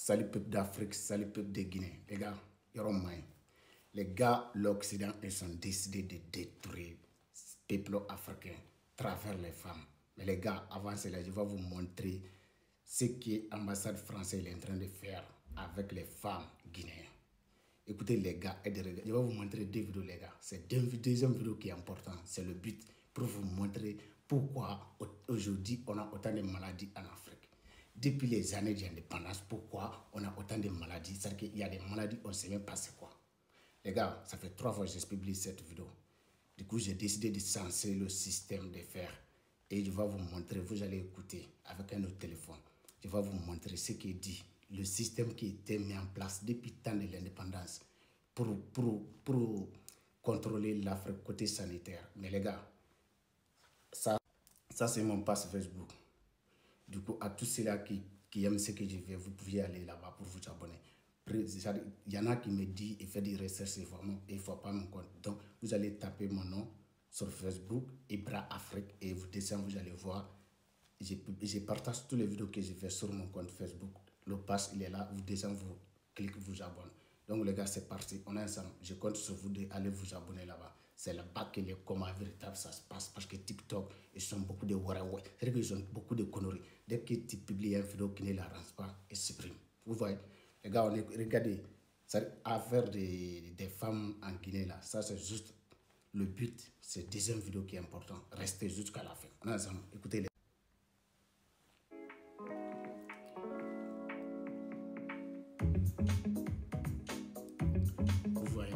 Salut peuple d'Afrique, salut peuple de Guinée. Les gars, les gars, l'Occident, ils ont décidé de détruire le peuple africain à travers les femmes. Mais les gars, avant cela, je vais vous montrer ce que l'ambassade française est en train de faire avec les femmes guinéennes. Écoutez les gars, je vais vous montrer deux vidéos les gars. C'est une deuxième vidéo qui est importante. C'est le but pour vous montrer pourquoi aujourd'hui on a autant de maladies en Afrique. Depuis les années d'indépendance, pourquoi on a autant de maladies? C'est-à-dire qu'il y a des maladies, on ne sait même pas c'est quoi. Les gars, ça fait 3 fois que j'ai publié cette vidéo. Du coup, j'ai décidé de censurer le système de fer. Et je vais vous montrer, vous allez écouter avec un autre téléphone. Je vais vous montrer ce qui dit, le système qui était mis en place depuis le temps de l'indépendance pour contrôler l'Afrique côté sanitaire. Mais les gars, ça c'est mon passe Facebook. Du coup, à tous ceux-là qui aiment ce que je fais, vous pouvez aller là-bas pour vous abonner. Il y en a qui me disent et fait des recherches, vraiment, il ne faut pas mon compte. Donc, vous allez taper mon nom sur Facebook, Ibra Afrique, et vous descendez, vous allez voir. Je partage toutes les vidéos que je fais sur mon compte Facebook. Le pass, il est là, vous descendez, vous cliquez, vous abonnez. Donc, les gars, c'est parti, on est ensemble. Je compte sur vous d'aller vous abonner là-bas. C'est là-bas que les comment véritable ça se passe. Parce que TikTok, ils sont beaucoup de waraway. C'est-à-dire qu'ils ont beaucoup de conneries. Dès que tu publies une vidéo qui ne l'arrange pas, ils suppriment. Vous voyez? Les gars, regardez, cette affaire des femmes en Guinée là, ça c'est juste le but, c'est la deuxième vidéo qui est importante. Restez jusqu'à la fin. On est ensemble, écoutez les. Vous voyez?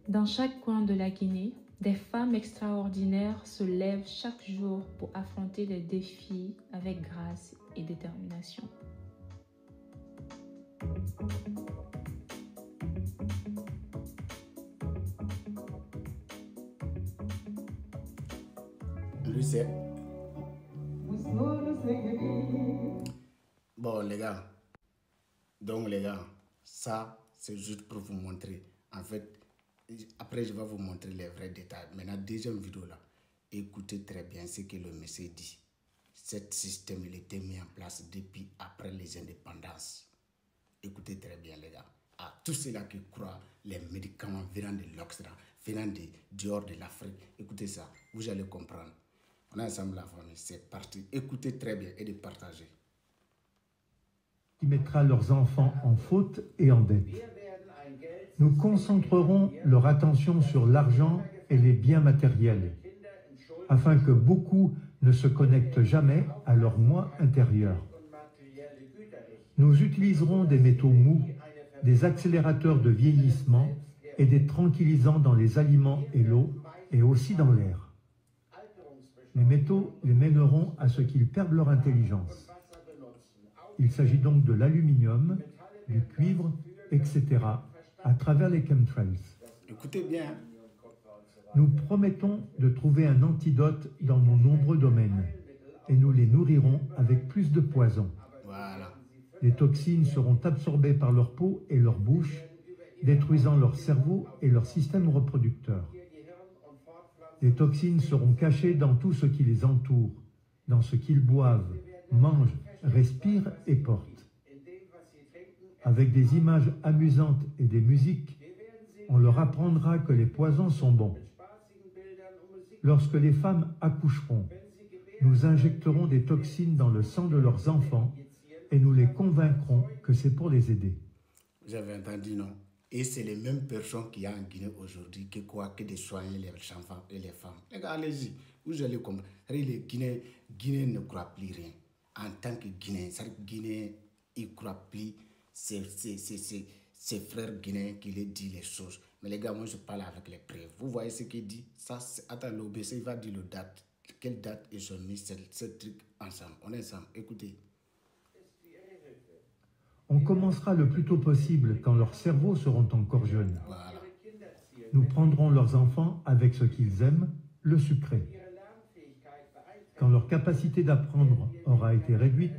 Dans chaque coin de la Guinée, des femmes extraordinaires se lèvent chaque jour pour affronter les défis avec grâce et détermination. Lui c'est... Bon les gars, donc les gars, ça c'est juste pour vous montrer. En fait, après je vais vous montrer les vrais détails. Maintenant, deuxième vidéo là, écoutez très bien ce que le monsieur dit. Ce système il était mis en place depuis après les indépendances. Écoutez très bien les gars. À tous ceux-là qui croient les médicaments venant de l'Occident, venant dehors de l'Afrique, écoutez ça, vous allez comprendre. On est ensemble la famille, c'est parti. Écoutez très bien et de partager. Qui mettra leurs enfants en faute et en dette. Nous concentrerons leur attention sur l'argent et les biens matériels, afin que beaucoup ne se connectent jamais à leur moi intérieur. Nous utiliserons des métaux mous, des accélérateurs de vieillissement et des tranquillisants dans les aliments et l'eau, et aussi dans l'air. Les métaux les mèneront à ce qu'ils perdent leur intelligence. Il s'agit donc de l'aluminium, du cuivre, etc., à travers les chemtrails. Écoutez bien. Nous promettons de trouver un antidote dans nos nombreux domaines, et nous les nourrirons avec plus de poison. Voilà. Les toxines seront absorbées par leur peau et leur bouche, détruisant leur cerveau et leur système reproducteur. Les toxines seront cachées dans tout ce qui les entoure, dans ce qu'ils boivent, mangent, respirent et portent. Avec des images amusantes et des musiques, on leur apprendra que les poisons sont bons. Lorsque les femmes accoucheront, nous injecterons des toxines dans le sang de leurs enfants et nous les convaincrons que c'est pour les aider. Vous avez entendu, non? Et c'est les mêmes personnes qui y a en Guinée aujourd'hui qui croient que de soigner les enfants et les femmes. Les gars, allez-y, vous allez comprendre. Les Guinéens ne croient plus rien. En tant que Guinéens, Guinéens, ils ne croient plus ses frères guinéens qui les disent les choses. Mais les gars, moi je parle avec les preuves. Vous voyez ce qu'il dit? Ça, attends, l'OBC il va dire le date. Quelle date ils ont mis ce truc ensemble? On est ensemble, écoutez. On commencera le plus tôt possible quand leurs cerveaux seront encore jeunes. Voilà. Nous prendrons leurs enfants avec ce qu'ils aiment, le sucré. Quand leur capacité d'apprendre aura été réduite,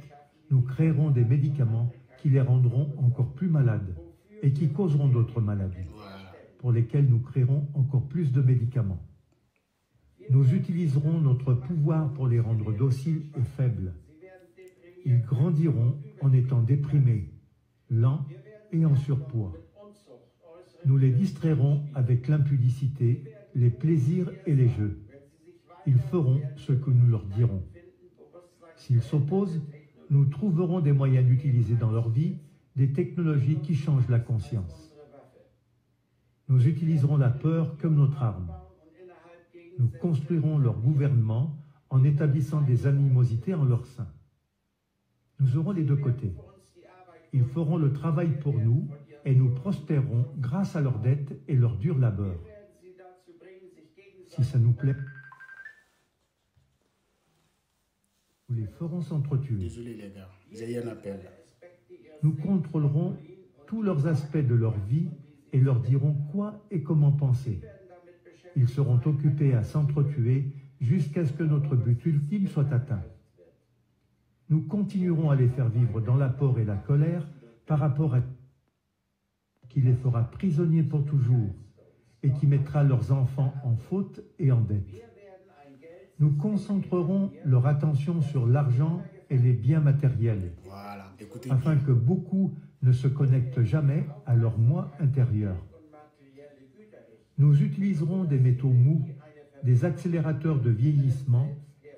nous créerons des médicaments qui les rendront encore plus malades et qui causeront d'autres maladies, pour lesquelles nous créerons encore plus de médicaments. Nous utiliserons notre pouvoir pour les rendre dociles et faibles. Ils grandiront en étant déprimés, lents et en surpoids. Nous les distrairons avec l'impudicité, les plaisirs et les jeux. Ils feront ce que nous leur dirons. S'ils s'opposent, nous trouverons des moyens d'utiliser dans leur vie des technologies qui changent la conscience. Nous utiliserons la peur comme notre arme. Nous construirons leur gouvernement en établissant des animosités en leur sein. Nous aurons les deux côtés. Ils feront le travail pour nous et nous prospérerons grâce à leurs dettes et leur dur labeur. Si ça nous plaît, nous les ferons s'entretuer. Désolé les gars, j'ai eu un appel là. Nous contrôlerons tous leurs aspects de leur vie et leur dirons quoi et comment penser. Ils seront occupés à s'entretuer jusqu'à ce que notre but ultime soit atteint. Nous continuerons à les faire vivre dans la peur et la colère par rapport à qui les fera prisonniers pour toujours et qui mettra leurs enfants en faute et en dette. Nous concentrerons leur attention sur l'argent et les biens matériels, Voilà, écoutez afin bien. que beaucoup ne se connectent jamais à leur moi intérieur. Nous utiliserons des métaux mous, des accélérateurs de vieillissement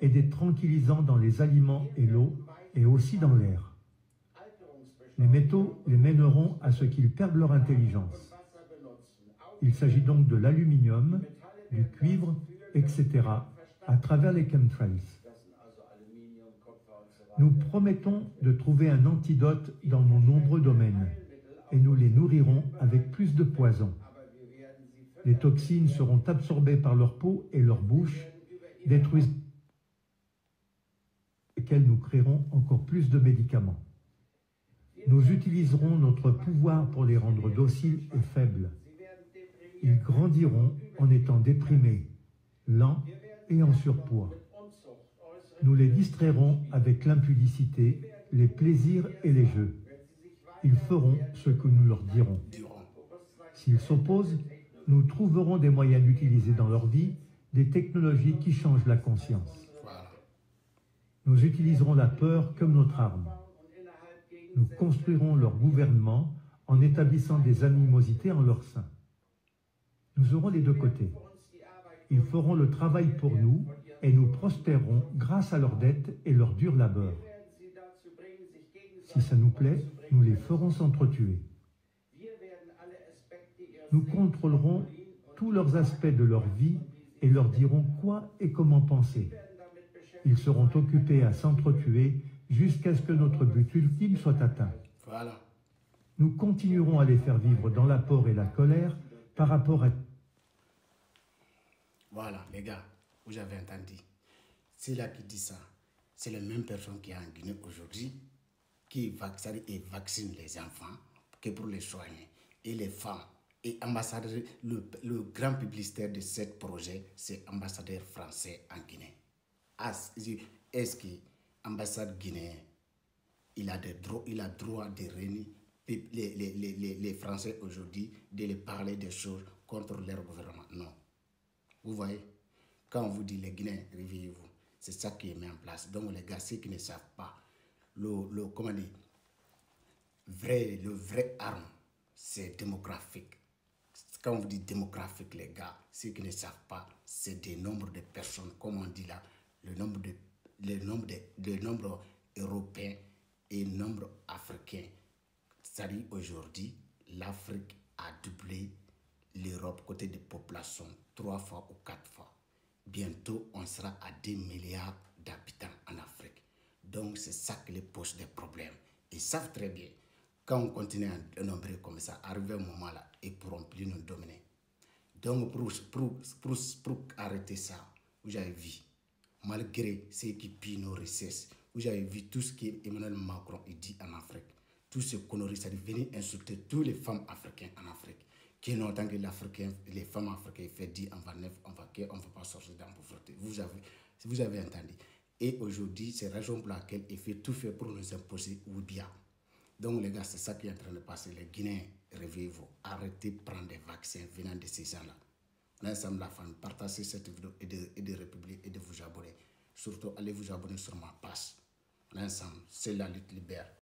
et des tranquillisants dans les aliments et l'eau, et aussi dans l'air. Les métaux les mèneront à ce qu'ils perdent leur intelligence. Il s'agit donc de l'aluminium, du cuivre, etc., à travers les chemtrails. Nous promettons de trouver un antidote dans nos nombreux domaines, et nous les nourrirons avec plus de poison. Les toxines seront absorbées par leur peau et leur bouche, détruisant lesquels nous créerons encore plus de médicaments. Nous utiliserons notre pouvoir pour les rendre dociles et faibles. Ils grandiront en étant déprimés, lents et en surpoids. Nous les distrairons avec l'impudicité, les plaisirs et les jeux. Ils feront ce que nous leur dirons. S'ils s'opposent, nous trouverons des moyens d'utiliser dans leur vie des technologies qui changent la conscience. Voilà. Nous utiliserons la peur comme notre arme. Nous construirons leur gouvernement en établissant des animosités en leur sein. Nous aurons les deux côtés. Ils feront le travail pour nous et nous prospérerons grâce à leurs dettes et leur dur labeur. Si ça nous plaît, nous les ferons s'entretuer. Nous contrôlerons tous leurs aspects de leur vie et leur dirons quoi et comment penser. Ils seront occupés à s'entretuer jusqu'à ce que notre but ultime soit atteint. Voilà. Nous continuerons à les faire vivre dans la peur et la colère par rapport à... Voilà, les gars, vous avez entendu. C'est là qui dit ça. C'est la même personne qui est en Guinée aujourd'hui, qui vaccine les enfants que pour les soigner. Et les femmes. Et ambassadeur, le grand publicitaire de ce projet, c'est ambassadeur français en Guinée. Est-ce que l'ambassade guinéenne, il a droit de réunir les Français aujourd'hui, de les parler des choses contre leur gouvernement? Non. Vous voyez, quand on vous dit les Guinéens, réveillez-vous, c'est ça qui est mis en place. Donc les gars, ceux qui ne savent pas, comment dire, le vrai arme, c'est démographique. Quand on vous dit démographique, les gars, ceux qui ne savent pas, c'est des nombres de personnes, comme on dit là, le nombre européen et le nombre africain. C'est-à-dire aujourd'hui, l'Afrique a doublé l'Europe côté de population 3 fois ou 4 fois. Bientôt, on sera à 2 milliards d'habitants en Afrique. Donc, c'est ça qui les pose des problèmes. Ils savent très bien, quand on continue à nombrer comme ça, arrivé un moment là, ils ne pourront plus nous dominer. Donc, pour arrêter ça, vous avez vu, malgré ce qui pillent nos richesses, vous avez vu tout ce qu'Emmanuel Macron dit en Afrique. Tout ce conneries, ça venir insulter toutes les femmes africaines en Afrique. Qui n'entend que les femmes africaines fait dire on va pas sortir dans la pauvreté. Vous avez entendu. Et aujourd'hui, c'est la raison pour laquelle il fait tout faire pour nous imposer ou bien. Donc les gars, c'est ça qui est en train de passer. Les Guinéens, réveillez-vous. Arrêtez de prendre des vaccins venant de ces gens-là. L'ensemble de la famille, partagez cette vidéo et de République et de vous abonner. Surtout, allez vous abonner sur ma page. L'ensemble, c'est la lutte libère.